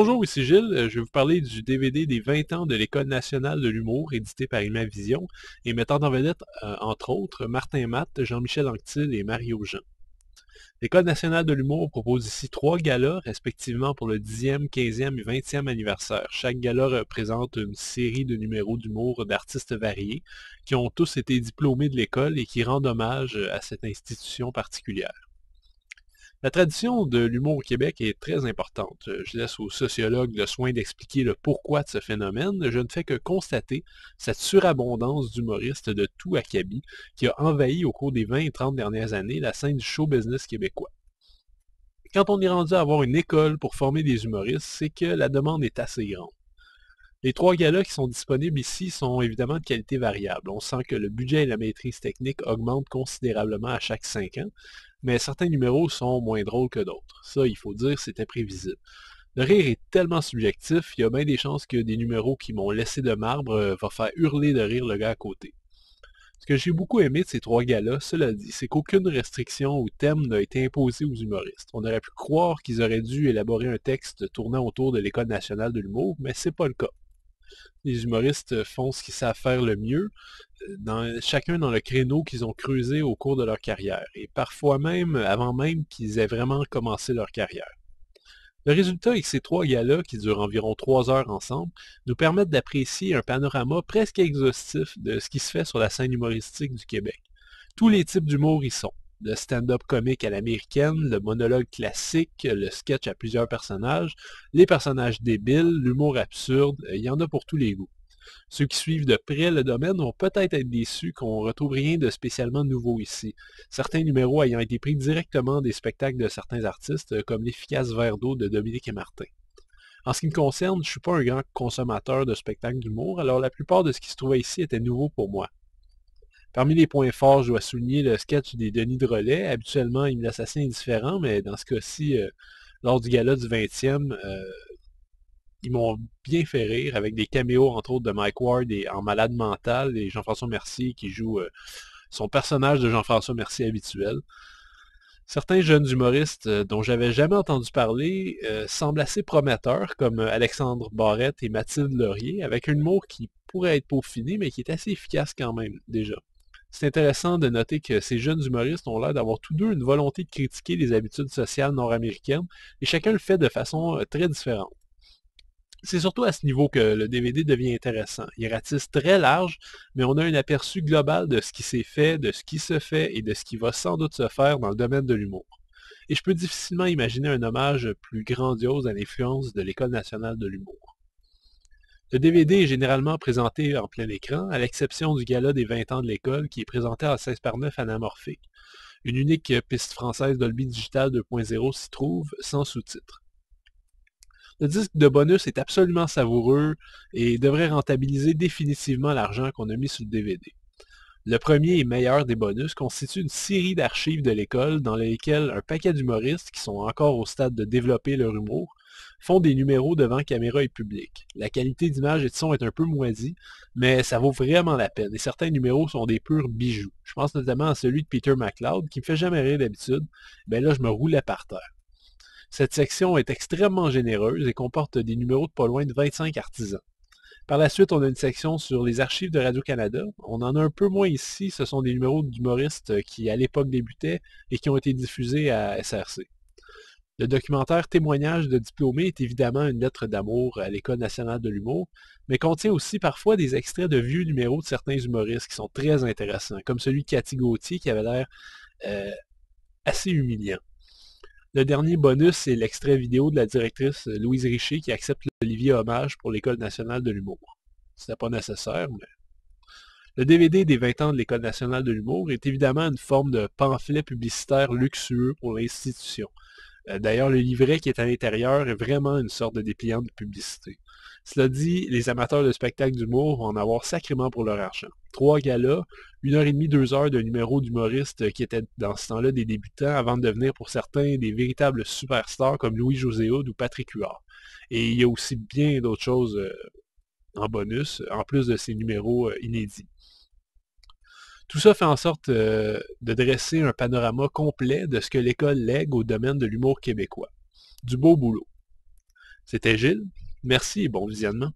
Bonjour, ici Gilles. Je vais vous parler du DVD des 20 ans de l'École nationale de l'humour, édité par Imavision, et mettant en vedette, entre autres, Martin Matt, Jean-Michel Anctil et Mario Jean. L'École nationale de l'humour propose ici 3 galas, respectivement pour le 10e, 15e et 20e anniversaire. Chaque gala représente une série de numéros d'humour d'artistes variés, qui ont tous été diplômés de l'école et qui rendent hommage à cette institution particulière. La tradition de l'humour au Québec est très importante. Je laisse aux sociologues le soin d'expliquer le pourquoi de ce phénomène. Je ne fais que constater cette surabondance d'humoristes de tout acabit qui a envahi au cours des 20 et 30 dernières années la scène du show business québécois. Quand on est rendu à avoir une école pour former des humoristes, c'est que la demande est assez grande. Les 3 galas qui sont disponibles ici sont évidemment de qualité variable. On sent que le budget et la maîtrise technique augmentent considérablement à chaque 5 ans, mais certains numéros sont moins drôles que d'autres. Ça, il faut dire, c'était prévisible. Le rire est tellement subjectif, il y a bien des chances que des numéros qui m'ont laissé de marbre va faire hurler de rire le gars à côté. Ce que j'ai beaucoup aimé de ces 3 galas, cela dit, c'est qu'aucune restriction ou thème n'a été imposée aux humoristes. On aurait pu croire qu'ils auraient dû élaborer un texte tournant autour de l'École nationale de l'humour, mais c'est pas le cas. Les humoristes font ce qu'ils savent faire le mieux, chacun dans le créneau qu'ils ont creusé au cours de leur carrière, et parfois même avant même qu'ils aient vraiment commencé leur carrière. Le résultat est que ces 3 galas, qui durent environ 3 heures ensemble, nous permettent d'apprécier un panorama presque exhaustif de ce qui se fait sur la scène humoristique du Québec. Tous les types d'humour y sont. Le stand-up comique à l'américaine, le monologue classique, le sketch à plusieurs personnages, les personnages débiles, l'humour absurde, il y en a pour tous les goûts. Ceux qui suivent de près le domaine vont peut-être être déçus qu'on ne retrouve rien de spécialement nouveau ici, certains numéros ayant été pris directement des spectacles de certains artistes, comme l'efficace verre d'eau de Dominique et Martin. En ce qui me concerne, je ne suis pas un grand consommateur de spectacles d'humour, alors la plupart de ce qui se trouvait ici était nouveau pour moi. Parmi les points forts, je dois souligner le sketch des Denis Drolet. Habituellement, il me laisse assez indifférent, mais dans ce cas-ci, lors du gala du 20e, ils m'ont bien fait rire, avec des caméos, entre autres, de Mike Ward et en malade mental, et Jean-François Mercier qui joue son personnage de Jean-François Mercier habituel. Certains jeunes humoristes dont j'avais jamais entendu parler semblent assez prometteurs, comme Alexandre Barrette et Mathilde Laurier, avec un humour qui pourrait être peaufiné, mais qui est assez efficace quand même, déjà. C'est intéressant de noter que ces jeunes humoristes ont l'air d'avoir tous deux une volonté de critiquer les habitudes sociales nord-américaines, et chacun le fait de façon très différente. C'est surtout à ce niveau que le DVD devient intéressant. Il ratisse très large, mais on a un aperçu global de ce qui s'est fait, de ce qui se fait et de ce qui va sans doute se faire dans le domaine de l'humour. Et je peux difficilement imaginer un hommage plus grandiose à l'influence de l'École nationale de l'humour. Le DVD est généralement présenté en plein écran, à l'exception du gala des 20 ans de l'école qui est présenté à 16:9 anamorphique. Une unique piste française Dolby Digital 2.0 s'y trouve, sans sous-titres. Le disque de bonus est absolument savoureux et devrait rentabiliser définitivement l'argent qu'on a mis sur le DVD. Le premier et meilleur des bonus constitue une série d'archives de l'école dans lesquelles un paquet d'humoristes qui sont encore au stade de développer leur humour font des numéros devant caméra et public. La qualité d'image et de son est un peu moisie, mais ça vaut vraiment la peine et certains numéros sont des purs bijoux. Je pense notamment à celui de Peter MacLeod qui me fait jamais rire d'habitude. Ben là, je me roulais par terre. Cette section est extrêmement généreuse et comporte des numéros de pas loin de 25 artisans. Par la suite, on a une section sur les archives de Radio-Canada. On en a un peu moins ici, ce sont des numéros d'humoristes qui à l'époque débutaient et qui ont été diffusés à SRC. Le documentaire Témoignage de diplômés est évidemment une lettre d'amour à l'École nationale de l'humour, mais contient aussi parfois des extraits de vieux numéros de certains humoristes qui sont très intéressants, comme celui de Cathy Gauthier qui avait l'air assez humiliant. Le dernier bonus, c'est l'extrait vidéo de la directrice Louise Richer qui accepte l'Olivier Hommage pour l'École nationale de l'humour. C'était pas nécessaire, mais... Le DVD des 20 ans de l'École nationale de l'humour est évidemment une forme de pamphlet publicitaire luxueux pour l'institution. D'ailleurs, le livret qui est à l'intérieur est vraiment une sorte de dépliant de publicité. Cela dit, les amateurs de spectacles d'humour vont en avoir sacrément pour leur argent. 3 galas, 1h30, 2 heures de numéros d'humoristes qui étaient dans ce temps-là des débutants avant de devenir pour certains des véritables superstars comme Louis-José Hood ou Patrick Huard. Et il y a aussi bien d'autres choses en bonus, en plus de ces numéros inédits. Tout ça fait en sorte de dresser un panorama complet de ce que l'école lègue au domaine de l'humour québécois. Du beau boulot. C'était Gilles. Merci et bon visionnement.